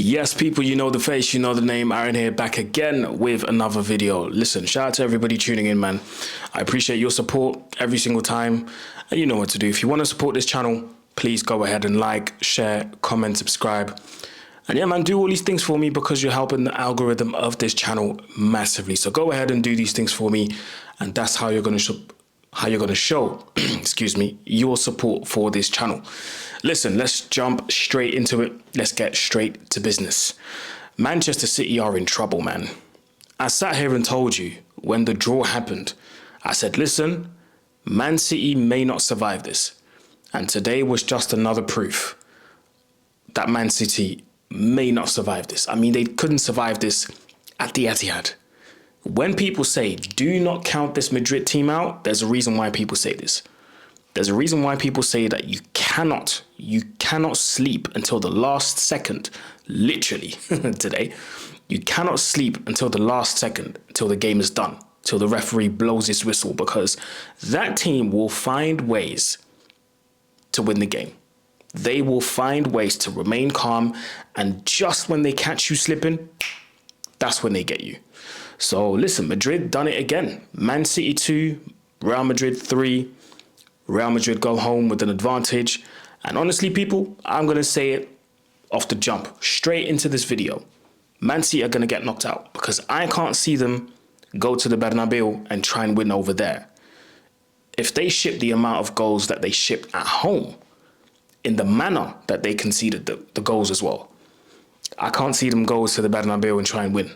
Yes, people, you know the face, you know the name. Aaron here, back again with another video. Listen, shout out to everybody tuning in, man. I appreciate your support every single time. And you know what to do. If you want to support this channel, please go ahead and like, share, comment, subscribe. And yeah, man, do all these things for me because you're helping the algorithm of this channel massively. So go ahead and do these things for me. And that's how you're going to show, excuse me, your support for this channel. Listen, let's jump straight into it. Let's get straight to business. Manchester City are in trouble, man. I sat here and told you when the draw happened, I said, listen, Man City may not survive this. And today was just another proof that Man City may not survive this. I mean, they couldn't survive this at the Etihad. When people say, do not count this Madrid team out, there's a reason why people say this. There's a reason why people say that you cannot sleep until the last second, literally today. You cannot sleep until the last second, until the game is done, till the referee blows his whistle, because that team will find ways to win the game. They will find ways to remain calm, and just when they catch you slipping, that's when they get you. So listen, Madrid done it again. Man City 2, Real Madrid 3. Real Madrid go home with an advantage. And honestly, people, I'm going to say it off the jump, straight into this video. Man City are going to get knocked out because I can't see them go to the Bernabeu and try and win over there. If they ship the amount of goals that they shipped at home, in the manner that they conceded the goals as well, I can't see them go to the Bernabeu and try and win.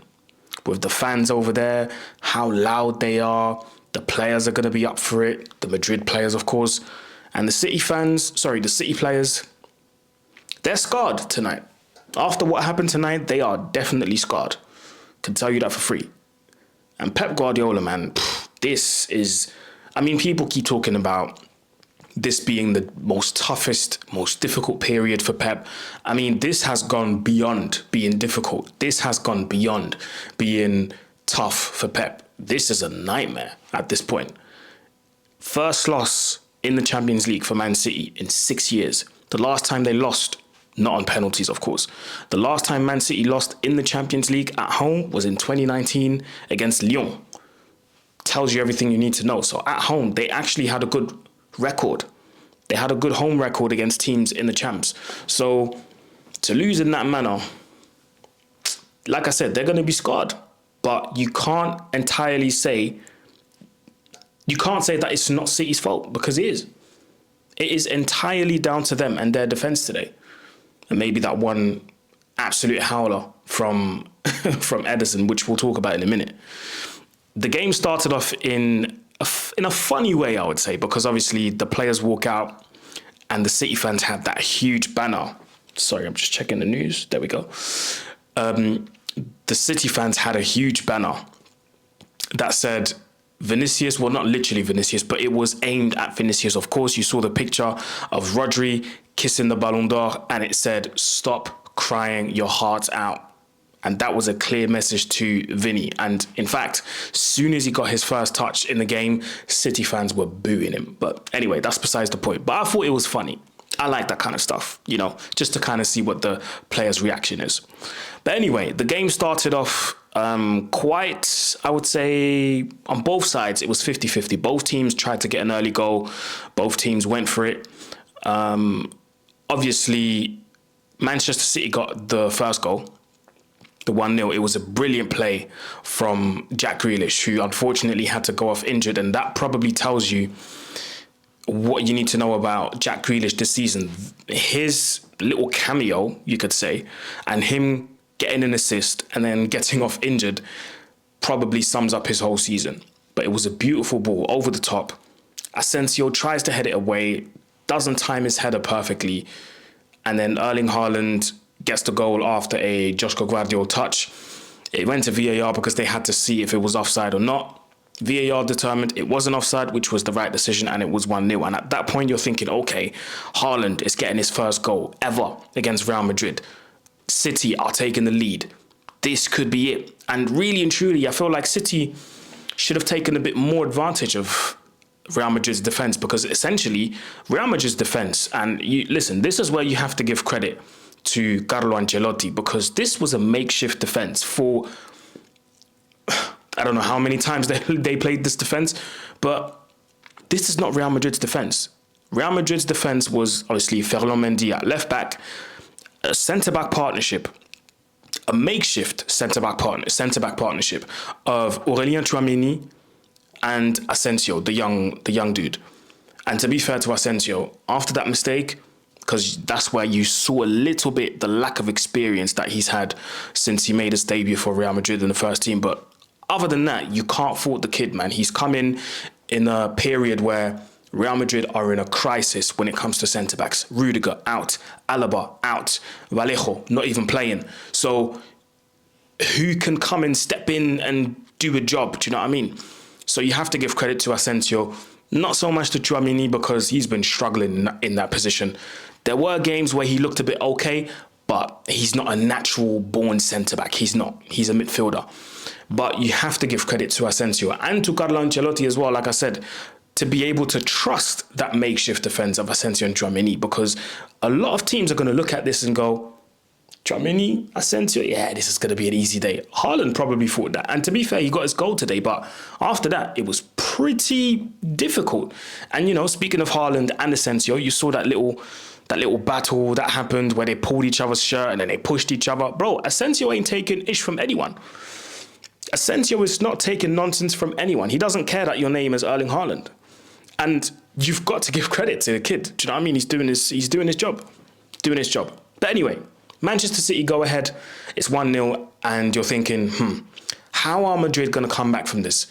With the fans over there, how loud they are, the players are going to be up for it, the Madrid players, of course, and the City players, they're scarred tonight. After what happened tonight, they are definitely scarred. Can tell you that for free. And Pep Guardiola, man, this is, I mean, people keep talking about this being the most toughest, most difficult period for Pep. I mean, this has gone beyond being difficult. This has gone beyond being tough for Pep. This is a nightmare at this point. First loss in the Champions League for Man City in 6 years. The last time they lost, not on penalties, of course. The last time Man City lost in the Champions League at home was in 2019 against Lyon. Tells you everything you need to know. So at home, they actually had a good record. They had a good home record against teams in the champs. So to lose in that manner, like I said, they're going to be scarred. But you can't entirely say, that it's not City's fault, because it is. It is entirely down to them and their defense today. And maybe that one absolute howler from Ederson, which we'll talk about in a minute. The game started off in a funny way, I would say, because obviously the players walk out and the City fans had that huge banner. Sorry, I'm just checking the news. There we go. The City fans had a huge banner that said Vinicius, well, not literally Vinicius, but it was aimed at Vinicius. Of course, you saw the picture of Rodri kissing the Ballon d'Or, and it said, "Stop crying your heart out." And that was a clear message to Vinny. And in fact, soon as he got his first touch in the game, City fans were booing him. But anyway, that's besides the point. But I thought it was funny. I like that kind of stuff, you know, just to kind of see what the players' reaction is. But anyway, the game started off quite, I would say, on both sides, it was 50-50. Both teams tried to get an early goal. Both teams went for it. Obviously, Manchester City got the first goal, the 1-0. It was a brilliant play from Jack Grealish, who unfortunately had to go off injured. And that probably tells you what you need to know about Jack Grealish this season. His little cameo, you could say, and him getting an assist and then getting off injured probably sums up his whole season. But it was a beautiful ball over the top. Asensio tries to head it away, doesn't time his header perfectly, and then Erling Haaland gets the goal after a Joško Gvardiol touch. It went to VAR because they had to see if it was offside or not. VAR determined it wasn't offside, which was the right decision, and it was 1-0. And at that point, you're thinking, okay, Haaland is getting his first goal ever against Real Madrid. City are taking the lead. this could be it. And really and truly, I feel like City should have taken a bit more advantage of Real Madrid's defense, because essentially Real Madrid's defense, and you listen, this is where you have to give credit to Carlo Ancelotti, because this was a makeshift defense for I don't know how many times they played this defense, but this is not Real Madrid's defense. Real Madrid's defense was obviously Ferland Mendy at left back, a centre-back partnership, a makeshift centre-back partnership of Aurélien Tchouaméni and Asensio, the young dude. And to be fair to Asensio, after that mistake, because that's where you saw a little bit the lack of experience that he's had since he made his debut for Real Madrid in the first team. But other than that, you can't fault the kid, man. He's come in a period where Real Madrid are in a crisis when it comes to centre-backs. Rudiger, out. Alaba, out. Vallejo, not even playing. So who can come and step in and do a job? Do you know what I mean? So you have to give credit to Asensio. Not so much to Tchouaméni, because he's been struggling in that position. There were games where he looked a bit okay, but he's not a natural born centre-back. He's not. He's a midfielder. But you have to give credit to Asensio and to Carlo Ancelotti as well, like I said, to be able to trust that makeshift defence of Asensio and Tchouaméni, because a lot of teams are going to look at this and go, Tchouaméni, Asensio, yeah, this is going to be an easy day. Haaland probably thought that. And to be fair, he got his goal today, but after that, it was pretty difficult. And, you know, speaking of Haaland and Asensio, you saw that little battle that happened where they pulled each other's shirt and then they pushed each other. Bro, Asensio ain't taking ish from anyone. Asensio is not taking nonsense from anyone. He doesn't care that your name is Erling Haaland. And you've got to give credit to the kid. Do you know what I mean? He's doing his job. But anyway, Manchester City go ahead. It's 1-0 and you're thinking, how are Madrid going to come back from this?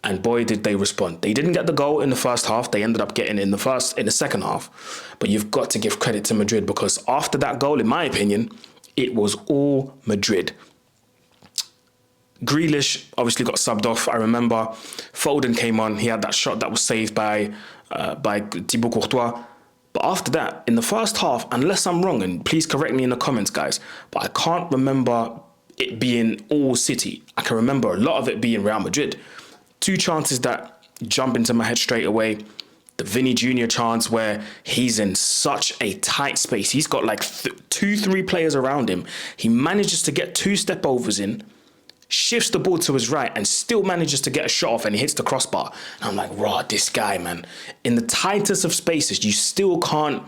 And boy, did they respond. They didn't get the goal in the first half. They ended up getting in the second half. But you've got to give credit to Madrid, because after that goal, in my opinion, it was all Madrid. Grealish obviously got subbed off. I remember Foden came on. He had that shot that was saved by Thibaut Courtois. But after that, in the first half, unless I'm wrong, and please correct me in the comments, guys, but I can't remember it being all City. I can remember a lot of it being Real Madrid. Two chances that jump into my head straight away. The Vinny Jr. chance where he's in such a tight space. He's got like 2-3 players around him. He manages to get 2 step-overs in, shifts the ball to his right and still manages to get a shot off, and he hits the crossbar. And I'm like, raw, this guy, man. In the tightest of spaces, you still can't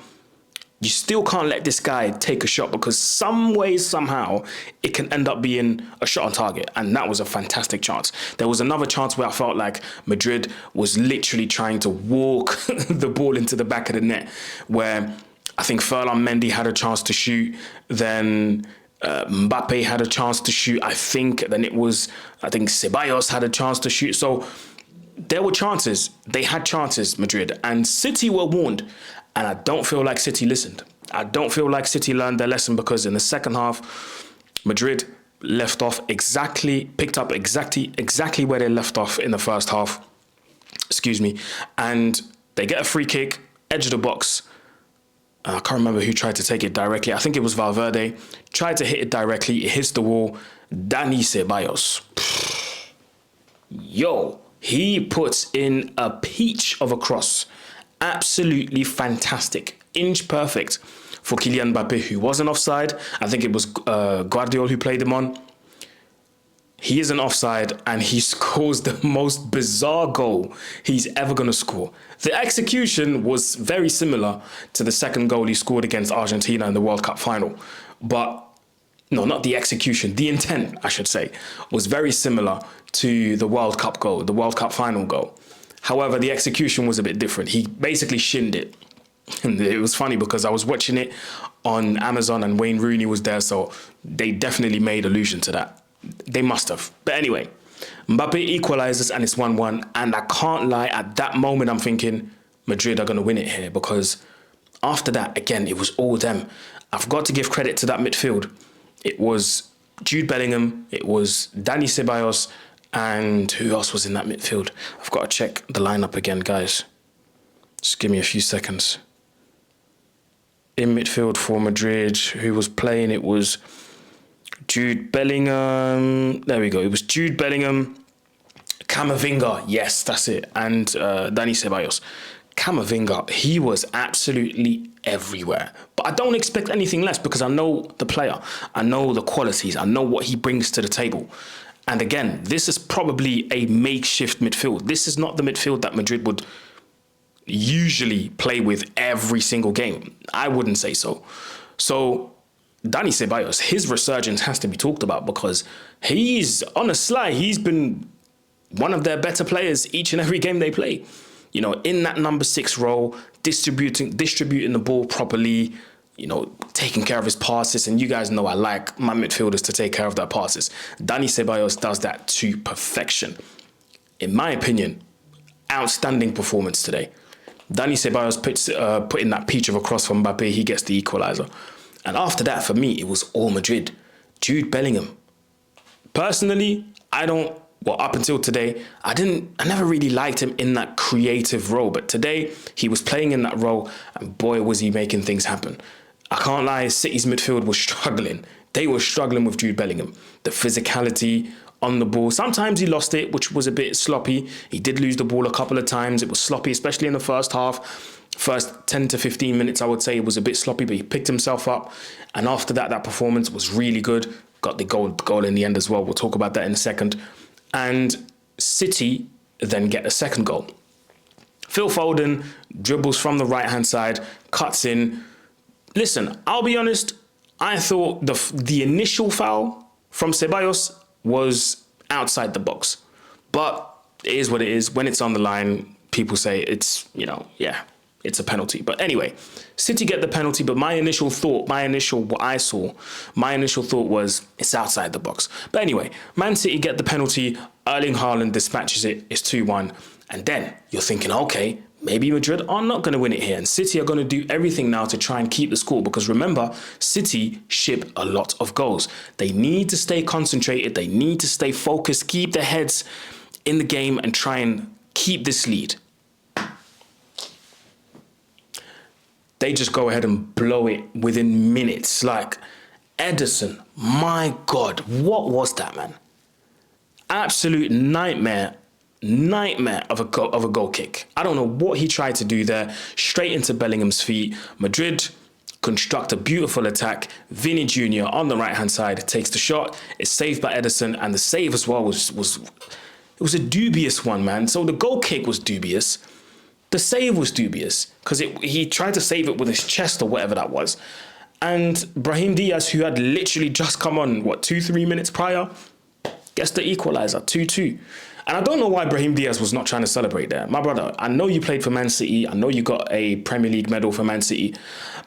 let this guy take a shot, because some way, somehow, it can end up being a shot on target. And that was a fantastic chance. There was another chance where I felt like Madrid was literally trying to walk the ball into the back of the net, where I think Ferland Mendy had a chance to shoot, then Mbappe had a chance to shoot, I think Ceballos had a chance to shoot. So there were chances. They had chances, Madrid. And City were warned. And I don't feel like City listened. I don't feel like City learned their lesson, because in the second half, Madrid picked up exactly where they left off in the first half. And they get a free kick, edge of the box. I can't remember who tried to take it directly. I think it was Valverde. Tried to hit it directly. It hits the wall. Dani Ceballos. Yo, he puts in a peach of a cross. Absolutely fantastic. Inch perfect for Kylian Mbappe, who wasn't offside. I think it was Guardiola who played him on. He isn't offside, and he scores the most bizarre goal he's ever going to score. The execution was very similar to the second goal he scored against Argentina in the World Cup final. But, no, not the execution. The intent, I should say, was very similar to the World Cup goal, the World Cup final goal. However, the execution was a bit different. He basically shinned it. And it was funny because I was watching it on Amazon and Wayne Rooney was there, so they definitely made allusion to that. They must have. But anyway, Mbappe equalizes and it's 1-1. And I can't lie, at that moment I'm thinking Madrid are going to win it here, because after that, again, it was all them. I've got to give credit to that midfield. It was Jude Bellingham, it was Dani Ceballos, and who else was in that midfield? I've got to check the lineup again, guys. Just give me a few seconds. In midfield for Madrid, who was playing, it was Jude Bellingham. There we go. It was Jude Bellingham, Camavinga. Yes, that's it. And Dani Ceballos. Camavinga, he was absolutely everywhere. But I don't expect anything less because I know the player. I know the qualities. I know what he brings to the table. And again, this is probably a makeshift midfield. This is not the midfield that Madrid would usually play with every single game. I wouldn't say so. So Dani Ceballos, his resurgence has to be talked about because he's on a sly. He's been one of their better players each and every game they play. You know, in that number 6 role, distributing the ball properly, you know, taking care of his passes. And you guys know I like my midfielders to take care of their passes. Dani Ceballos does that to perfection. In my opinion, outstanding performance today. Dani Ceballos put in that peach of a cross from Mbappe. He gets the equaliser. And after that, for me, it was all Madrid. Jude Bellingham. Personally, up until today, I never really liked him in that creative role. But today, he was playing in that role, and boy, was he making things happen. I can't lie, City's midfield was struggling. They were struggling with Jude Bellingham. The physicality on the ball. Sometimes he lost it, which was a bit sloppy. He did lose the ball a couple of times. It was sloppy, especially in the first half. First 10 to 15 minutes, I would say it was a bit sloppy, but he picked himself up. And after that, that performance was really good. Got the goal in the end as well. We'll talk about that in a second. And City then get a second goal. Phil Foden dribbles from the right-hand side, cuts in. Listen, I'll be honest, I thought the initial foul from Ceballos was outside the box. But it is what it is. When it's on the line, people say it's, it's a penalty. But anyway, City get the penalty, but my initial thought was it's outside the box. But anyway, Man City get the penalty, Erling Haaland dispatches it, it's 2-1. And then you're thinking, okay, maybe Madrid are not going to win it here. And City are going to do everything now to try and keep the score. Because remember, City ship a lot of goals. They need to stay concentrated. They need to stay focused, keep their heads in the game and try and keep this lead. They just go ahead and blow it within minutes. Like, Ederson, my God, what was that, man? Absolute nightmare of a goal kick. I don't know what he tried to do there. Straight into Bellingham's feet. Madrid construct a beautiful attack. Vini Jr. on the right-hand side takes the shot. It's saved by Ederson, and the save as well was a dubious one, man. So the goal kick was dubious. The save was dubious because he tried to save it with his chest or whatever that was. And Brahim Diaz, who had literally just come on, 2-3 minutes prior, gets the equaliser, 2-2. And I don't know why Brahim Diaz was not trying to celebrate there. My brother, I know you played for Man City. I know you got a Premier League medal for Man City.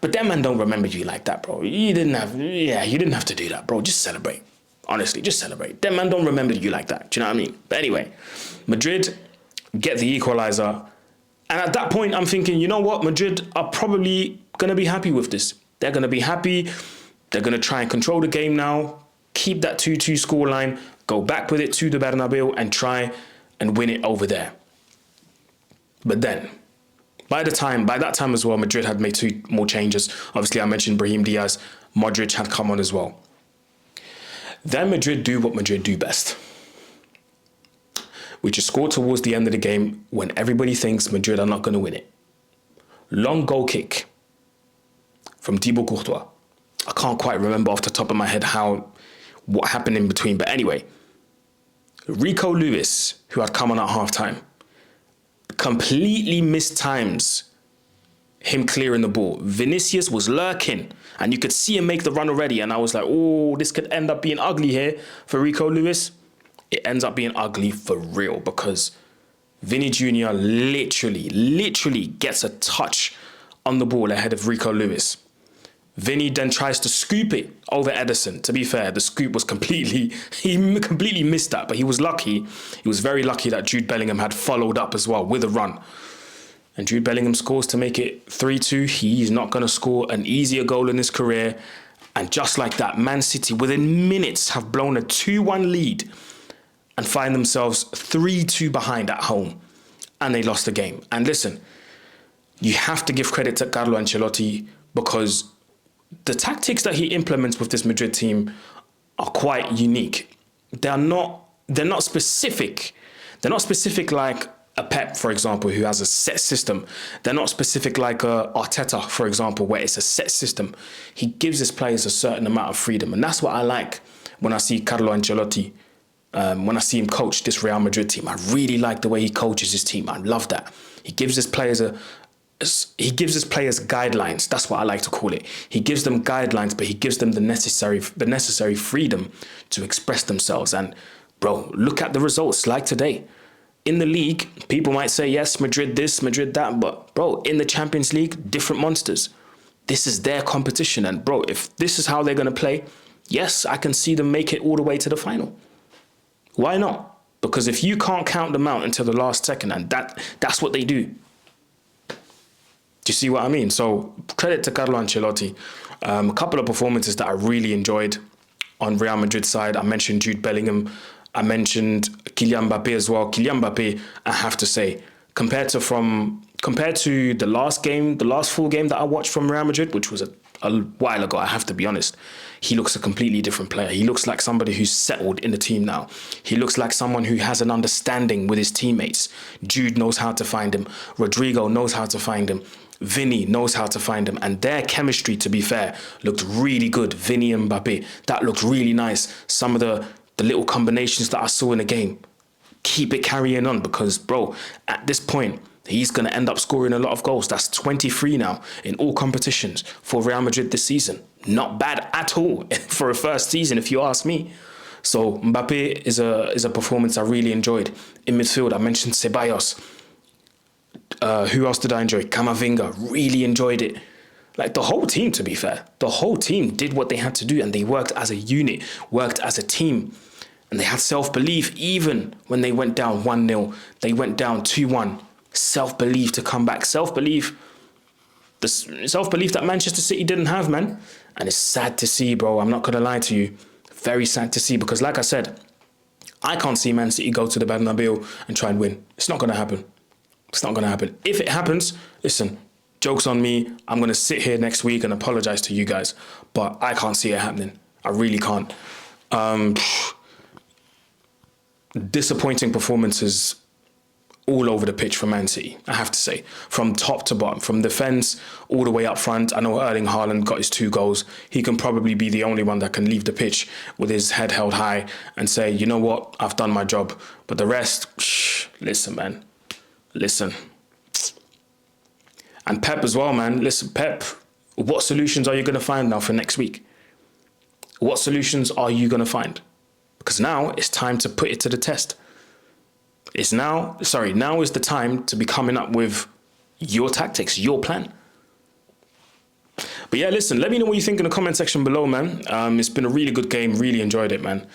But them man don't remember you like that, bro. You didn't have to do that, bro. Just celebrate. Honestly, just celebrate. Them man don't remember you like that. Do you know what I mean? But anyway, Madrid get the equaliser. And at that point, I'm thinking, you know what? Madrid are probably going to be happy with this. They're going to be happy. They're going to try and control the game now, keep that 2-2 scoreline, go back with it to the Bernabeu and try and win it over there. But then, by that time as well, Madrid had made 2 more changes. Obviously, I mentioned Brahim Diaz. Modric had come on as well. Then Madrid do what Madrid do best, which is score towards the end of the game when everybody thinks Madrid are not going to win it. Long goal kick from Thibaut Courtois. I can't quite remember off the top of my head what happened in between. But anyway, Rico Lewis, who had come on at halftime, completely mistimes him clearing the ball. Vinicius was lurking and you could see him make the run already. And I was like, oh, this could end up being ugly here for Rico Lewis. It ends up being ugly for real because Vini Jr. literally gets a touch on the ball ahead of Rico Lewis. Vini then tries to scoop it over Ederson. To be fair, the scoop was he completely missed that, but he was lucky. He was very lucky that Jude Bellingham had followed up as well with a run. And Jude Bellingham scores to make it 3-2. He's not going to score an easier goal in his career. And just like that, Man City within minutes have blown a 2-1 lead and find themselves 3-2 behind at home. And they lost the game. And listen, you have to give credit to Carlo Ancelotti because the tactics that he implements with this Madrid team are quite unique. They're not specific. They're not specific like a Pep, for example, who has a set system. They're not specific like a Arteta, for example, where it's a set system. He gives his players a certain amount of freedom. And that's what I like when I see Carlo Ancelotti, when I see him coach this Real Madrid team. I really like the way he coaches his team. I love that. He gives his players guidelines. That's what I like to call it. He gives them guidelines, but he gives them the necessary freedom to express themselves. And bro, look at the results like today. In the league, people might say, yes, Madrid this, Madrid that. But bro, in the Champions League, different monsters. This is their competition. And bro, if this is how they're going to play, yes, I can see them make it all the way to the final. Why not? Because if you can't count them out until the last second, and that's what they do. Do you see what I mean? So credit to Carlo Ancelotti. A couple of performances that I really enjoyed on Real Madrid's side. I mentioned Jude Bellingham. I mentioned Kylian Mbappé as well. Kylian Mbappé, I have to say, compared to the last full game that I watched from Real Madrid, which was a while ago, I have to be honest, he looks a completely different player. He looks like somebody who's settled in the team now. He looks like someone who has an understanding with his teammates. Jude knows how to find him. Rodrigo knows how to find him. Vinny knows how to find him. And their chemistry, to be fair, looked really good. Vinny and Mbappé, that looked really nice. Some of the little combinations that I saw in the game, keep it carrying on, because, bro, at this point, he's going to end up scoring a lot of goals. That's 23 now in all competitions for Real Madrid this season. Not bad at all for a first season, if you ask me. So Mbappé is a performance I really enjoyed. In midfield, I mentioned Ceballos. Who else did I enjoy? Camavinga, really enjoyed it. Like the whole team, to be fair. The whole team did what they had to do, and they worked as a unit, worked as a team. And they had self-belief even when they went down 1-0. They went down 2-1. Self-belief to come back. Self-belief. The self-belief that Manchester City didn't have, man. And it's sad to see, bro. I'm not going to lie to you. Very sad to see, because like I said, I can't see Man City go to the Bernabeu and try and win. It's not going to happen. It's not going to happen. If it happens, listen, joke's on me. I'm going to sit here next week and apologize to you guys. But I can't see it happening. I really can't. Disappointing performances all over the pitch for Man City, I have to say. From top to bottom, from defence all the way up front. I know Erling Haaland got his 2 goals. He can probably be the only one that can leave the pitch with his head held high and say, you know what, I've done my job. But the rest, listen, man. Listen. And Pep as well, man. Listen, Pep, what solutions are you going to find now for next week? What solutions are you going to find? Because now it's time to put it to the test. Now is the time to be coming up with your tactics, your plan. But yeah, listen, let me know what you think in the comment section below, man. It's been a really good game, really enjoyed it, man.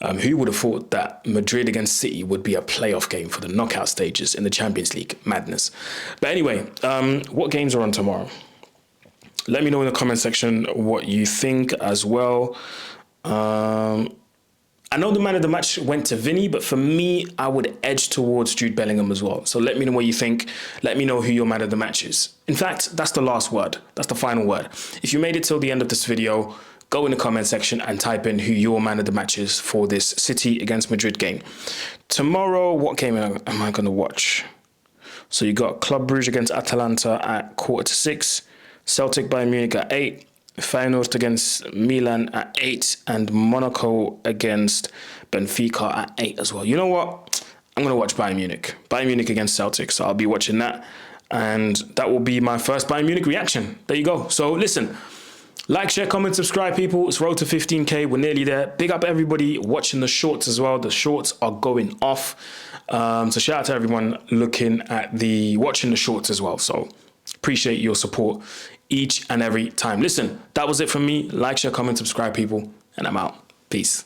Who would have thought that Madrid against City would be a playoff game for the knockout stages in the Champions League? Madness. But anyway, what games are on tomorrow? Let me know in the comment section what you think as well. I know the man of the match went to Vinny, but for me, I would edge towards Jude Bellingham as well. So let me know what you think. Let me know who your man of the match is. In fact, that's the last word. That's the final word. If you made it till the end of this video, go in the comment section and type in who your man of the match is for this City against Madrid game. Tomorrow, what game am I going to watch? So you got Club Brugge against Atalanta at 5:45. Celtic Bayern Munich at 8. Feyenoord against Milan at 8, and Monaco against Benfica at 8 as well. You know what? I'm going to watch Bayern Munich. Bayern Munich against Celtic, so I'll be watching that. And that will be my first Bayern Munich reaction. There you go. So listen, like, share, comment, subscribe, people. It's road to 15K. We're nearly there. Big up everybody watching the shorts as well. The shorts are going off. So shout out to everyone watching the shorts as well. So appreciate your support each and every time. Listen, that was it from me. Like, share, comment, subscribe, people, and I'm out. Peace.